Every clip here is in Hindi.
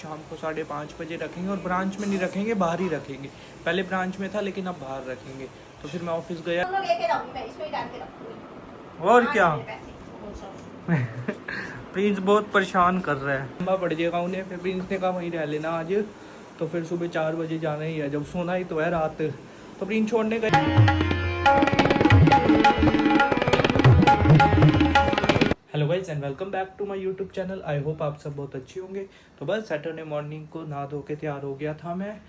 शाम को 5:30 बजे रखेंगे और ब्रांच में नहीं रखेंगे, बाहर ही रखेंगे। पहले ब्रांच में था लेकिन अब बाहर रखेंगे। तो फिर मैं ऑफिस गया और क्या प्रिंस बहुत परेशान कर रहा है, लंबा पड़ जाएगा उन्हें। फिर प्रिंस ने कहा वहीं रह लेना आज, तो फिर सुबह 4 बजे जाना ही है, जब सोना ही तो है रात। तो प्रिंस छोड़ने गए। Hello guys and welcome back to my YouTube channel. I hope आप सब बहुत अच्छे होंगे। तो बस सैटरडे मॉर्निंग को नहा धो के तैयार हो गया था मैं।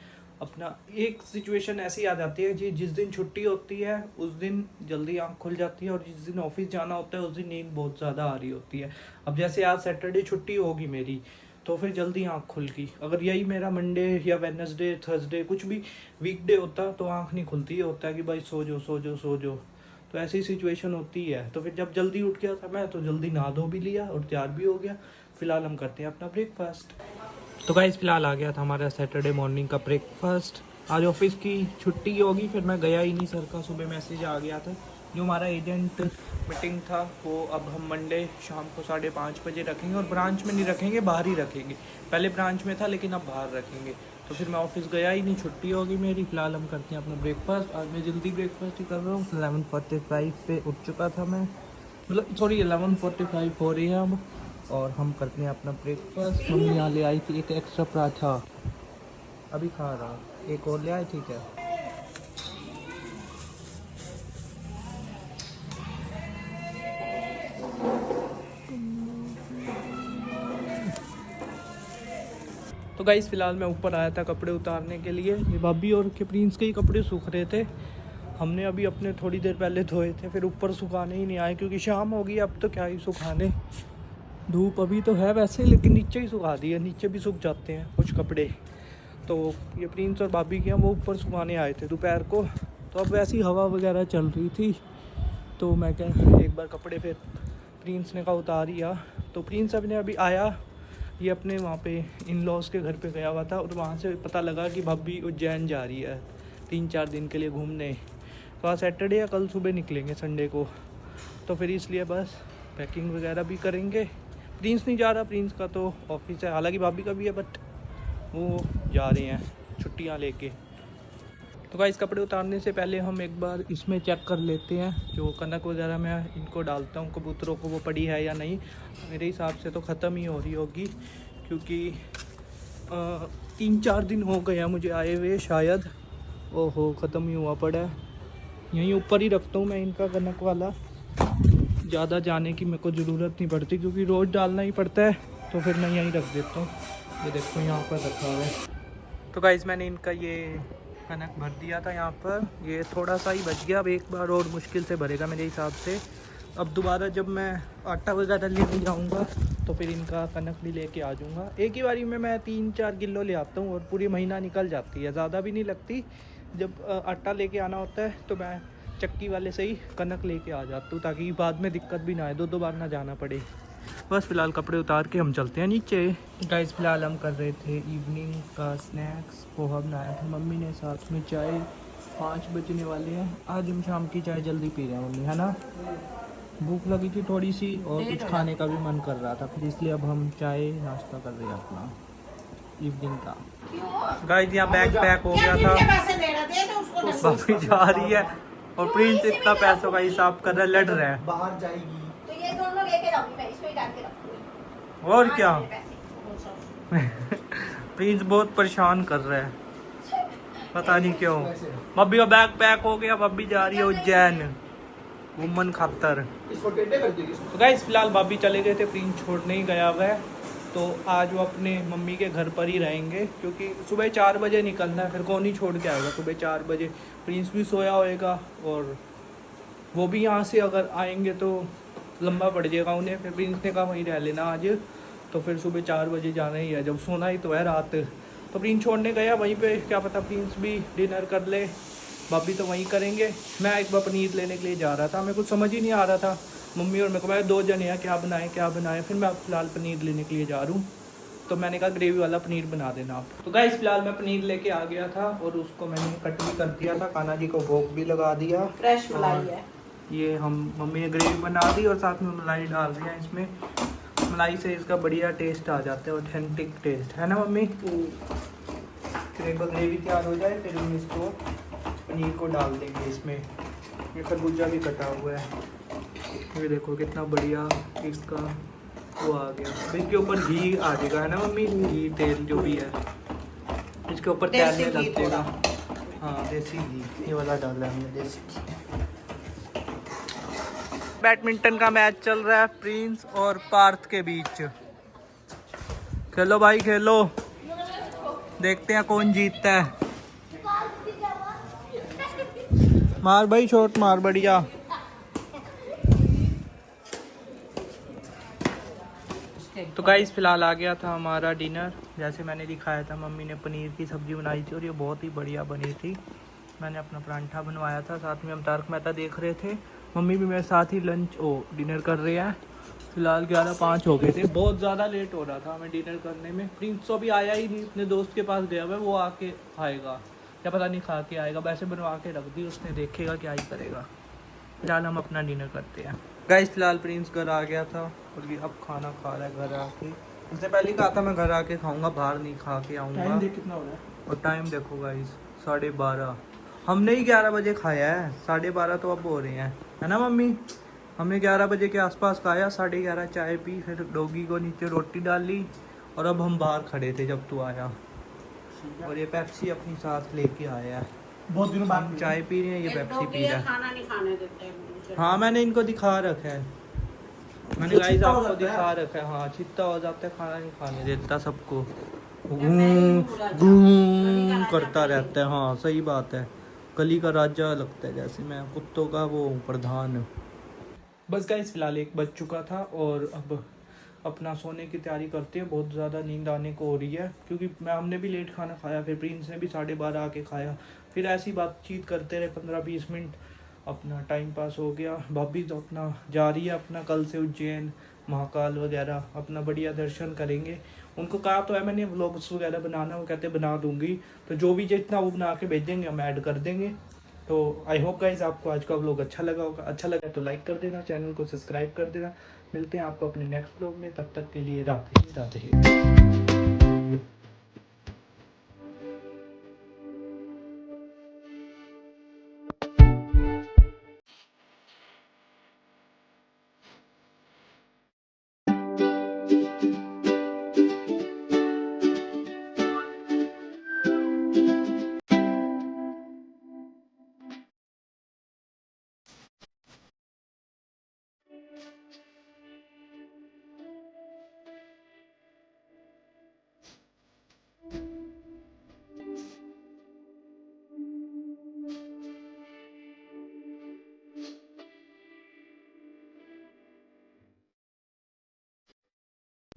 अपना एक सिचुएशन ऐसी आ जाती है जी, जिस दिन छुट्टी होती है उस दिन जल्दी आँख खुल जाती है और जिस दिन ऑफिस जाना होता है उस दिन नींद बहुत ज़्यादा आ रही होती है। अब जैसे आज सैटरडे छुट्टी होगी मेरी, तो फिर जल्दी आँख खुल गई। अगर यही मेरा मंडे या वेडनेसडे थर्सडे कुछ भी वीकडे होता तो आँख नहीं खुलती, होता है कि भाई सो जाओ सो जाओ सो जाओ। तो ऐसी सिचुएशन होती है। तो फिर जब जल्दी उठ गया था मैं, तो जल्दी नहा धो भी लिया और तैयार भी हो गया। फिलहाल हम करते हैं अपना ब्रेकफास्ट। तो गाइस फिलहाल आ गया था हमारा सैटरडे मॉर्निंग का ब्रेकफास्ट। आज ऑफिस की छुट्टी होगी, फिर मैं गया ही नहीं सर का सुबह मैसेज आ गया था। जो हमारा एजेंट मीटिंग था वो अब हम मंडे शाम को 5:30 बजे रखेंगे और ब्रांच में नहीं रखेंगे, बाहर ही रखेंगे। पहले ब्रांच में था लेकिन अब बाहर रखेंगे। तो फिर मैं ऑफिस गया ही नहीं, छुट्टी होगी मेरी। फिलहाल हम करते हैं अपना ब्रेकफास्ट। आज मैं जल्दी ब्रेकफास्ट ही कर रहा हूँ। 11:45 पे उठ चुका था मैं, मतलब सॉरी 11:45 हो रही है अब। और हम करते हैं अपना ब्रेकफास्ट। मम्मी यहाँ ले आई थी एक एक्स्ट्रा पराठा, अभी खा रहा हूँ। एक और ले आए, ठीक है। तो गाइस फिलहाल मैं ऊपर आया था कपड़े उतारने के लिए। ये भाभी और के प्रिंस के ही कपड़े सूख रहे थे। हमने अभी अपने थोड़ी देर पहले धोए थे, फिर ऊपर सुखाने ही नहीं आए क्योंकि शाम हो गई। अब तो क्या ही सुखाने, धूप अभी तो है वैसे, लेकिन नीचे ही सुखा दिए। नीचे भी सूख जाते हैं कुछ कपड़े। तो ये प्रिंस और भाभी के हम वो ऊपर सुखाने आए थे दोपहर को। तो अब वैसी हवा वगैरह चल रही थी, तो मैं क्या एक बार कपड़े फिर प्रिंस ने कहा उतारिया। तो प्रिंस अभी आया, ये अपने वहाँ पे इन लॉज के घर पे गया हुआ था और वहाँ से पता लगा कि भाभी उज्जैन जा रही है 3-4 दिन के लिए घूमने। तो आज सैटरडे या कल सुबह निकलेंगे संडे को। तो फिर इसलिए बस पैकिंग वगैरह भी करेंगे। प्रिंस नहीं जा रहा, प्रिंस का तो ऑफिस है, हालांकि भाभी का भी है, बट वो जा रहे हैं छुट्टियाँ लेके। तो गाइस कपड़े उतारने से पहले हम एक बार इसमें चेक कर लेते हैं जो कनक वगैरह मैं इनको डालता हूँ कबूतरों को, वो पड़ी है या नहीं। मेरे हिसाब से तो ख़त्म ही हो रही होगी, क्योंकि 3-4 दिन हो गए हैं मुझे आए हुए शायद। ओहो ख़त्म ही हुआ पड़ा है। यहीं ऊपर ही रखता हूँ मैं इनका कनक वाला, ज़्यादा जाने की मेरे को ज़रूरत नहीं पड़ती क्योंकि रोज़ डालना ही पड़ता है। तो फिर मैं यहीं रख देता हूँ। ये देखो यहाँ पर रखा हुआ है। तो गाइस मैंने इनका ये कनक भर दिया था यहाँ पर, ये थोड़ा सा ही बच गया। अब एक बार और मुश्किल से भरेगा मेरे हिसाब से। अब दोबारा जब मैं आटा वगैरह लेने जाऊँगा तो फिर इनका कनक भी लेके आ जाऊँगा। एक ही बारी में मैं 3-4 किलो ले आता हूँ और पूरी महीना निकल जाती है, ज़्यादा भी नहीं लगती। जब आटा लेके आना होता है तो मैं चक्की वाले से ही कनक लेके आ जाता हूँ, ताकि बाद में दिक्कत भी ना आए, 2 बार ना जाना पड़े। बस फिलहाल कपड़े उतार के हम चलते हैं नीचे। गाइस फिलहाल हम कर रहे थे इवनिंग का स्नैक्स। पोहा बनाया था मम्मी ने, साथ में चाय। 5 बजने वाले हैं। आज हम शाम की चाय जल्दी पी रहे हैं मम्मी, है ना। भूख लगी थी थोड़ी सी और कुछ खाने का भी मन कर रहा था, फिर इसलिए अब हम चाय नाश्ता कर रहे हैं अपना इवनिंग का। गाइस यहाँ बैग पैक हो गया था, मम्मी जा रही है और प्रिंस इतना पैसों का हिसाब कर रहा है, लड़ रहा है। बाहर जाएगी तो ये दोनों लेके जाऊंगी मैं, इसमें ही डाल के रखूंगी। और क्या प्रिंस बहुत परेशान कर रहा है, पता नहीं क्यों। मम्मी का बैग पैक हो गया, मम्मी जा रही है उज्जैन घूमन खातर। तो गाइस फिलहाल भाभी चले गए थे, प्रिंस छोड़ने ही गया हुआ है। तो आज वो अपने मम्मी के घर पर ही रहेंगे क्योंकि सुबह 4 बजे निकलना है, फिर कौन ही छोड़ के आएगा सुबह 4 बजे। प्रिंस भी सोया होएगा और वो भी यहाँ से अगर आएंगे तो लंबा पड़ जाएगा उन्हें। फिर प्रिंस ने कहा वहीं रह लेना आज, तो फिर सुबह 4 बजे जाना ही है, जब सोना ही तो है रात। तो प्रिंस छोड़ने गया वहीं पे, क्या पता प्रिंस भी डिनर कर ले, भाभी तो वहीं करेंगे। मैं एक बार पनीर लेने के लिए जा रहा था, मेरे कुछ समझ ही नहीं आ रहा था। मम्मी और मेरे को, मैं 2 जने हैं, क्या बनाए। फिर मैं फिलहाल पनीर लेने के लिए जा रहा हूँ, तो मैंने कहा ग्रेवी वाला पनीर बना देना आप। तो गाइस फिलहाल मैं पनीर लेके आ गया था और उसको मैंने कट भी कर दिया था, कान्हा जी को भोग भी लगा दिया। फ्रेश मलाई है ये हम मम्मी ने ग्रेवी बना दी और साथ में मलाई डाल दिया इसमें। मलाई से इसका बढ़िया टेस्ट आ जाता है, ऑथेंटिक टेस्ट है ना मम्मी। फिर एक बार ग्रेवी तैयार हो जाए फिर हम इसको पनीर को डाल देंगे इसमें। ये खरबूजा भी कटा हुआ है, ये देखो कितना बढ़िया इसका वो आ गया। फिर इसके ऊपर घी आ जाएगा है ना मम्मी, घी तेल जो भी है इसके ऊपर तैरने लग जाएगा। हाँ देसी घी, ये वाला डाला है हमने देसी घी। बैडमिंटन का मैच चल रहा है प्रिंस और पार्थ के बीच। खेलो भाई खेलो, देखते हैं कौन जीतता है। मार भाई शॉट मार बढ़िया। तो गाइस फिलहाल आ गया था हमारा डिनर। जैसे मैंने दिखाया था मम्मी ने पनीर की सब्ज़ी बनाई थी और ये बहुत ही बढ़िया बनी थी। मैंने अपना परांठा बनवाया था, साथ में हम तारक मेहता देख रहे थे। मम्मी भी मेरे साथ ही डिनर कर रहे हैं। फिलहाल 11:05 हो गए थे, बहुत ज़्यादा लेट हो रहा था हमें डिनर करने में। प्रिंस तो अभी आया ही नहीं, अपने दोस्त के पास गया हुआ है, वो आके खाएगा या पता नहीं खा के आएगा। वैसे बनवा के रख दी उसने, देखेगा क्या ही करेगा। फिलहाल हम अपना डिनर करते हैं। गाइस फिलहाल प्रिंस घर आ गया था और ये अब खाना खा रहा है घर आके। इससे पहले कहा था मैं घर आके खाऊंगा, बाहर नहीं खा के आऊँगा। टाइम देख कितना हो रहा है। और टाइम देखो गाइस 12:30। हमने ही 11 बजे खाया है, 12:30 तो अब हो रहे हैं है ना मम्मी। हमने 11 बजे के आसपास खाया, 11:30 चाय पी, फिर डॉगी को नीचे रोटी डाली और अब हम बाहर खड़े थे जब तू आया। और ये पेप्सी अपनी साथ लेके आया है। बहुत दिनों बाद हम चाय पी रहे हैं, ये पेप्सी पी रहा है। खाना नहीं खाने देते हैं। हाँ मैंने इनको दिखा रखा है, मैंने तो गाइस चित्ता हो आपको जाता है। दिखा रखा है। हाँ चित्ता हो जाता है, खाना नहीं खाने देता सबको, करता रहता है। हाँ सही बात है, गली का राजा लगता है, जैसे मैं कुत्तों का वो प्रधान। बस गाइस फिलहाल 1 बज चुका था और अब अपना सोने की तैयारी करते हैं। बहुत ज़्यादा नींद आने को हो रही है क्योंकि हमने भी लेट खाना खाया, फिर प्रिंस ने भी 12:30 आके खाया। फिर ऐसी बातचीत करते रहे 15-20 मिनट, अपना टाइम पास हो गया। भाभी तो अपना जा रही है अपना कल से उज्जैन महाकाल वगैरह अपना बढ़िया दर्शन करेंगे। उनको कहा तो है मैंने व्लॉग्स वगैरह बनाना, वो कहते बना दूंगी। तो जो भी जितना वो बना के भेजेंगे हम ऐड कर देंगे। तो आई होप गाइज आपको आज का व्लॉग अच्छा लगा होगा। अच्छा लगा तो लाइक कर देना, चैनल को सब्सक्राइब कर देना। मिलते हैं आपको अपने नेक्स्ट व्लॉग में, तब तक के लिए राधे राधे।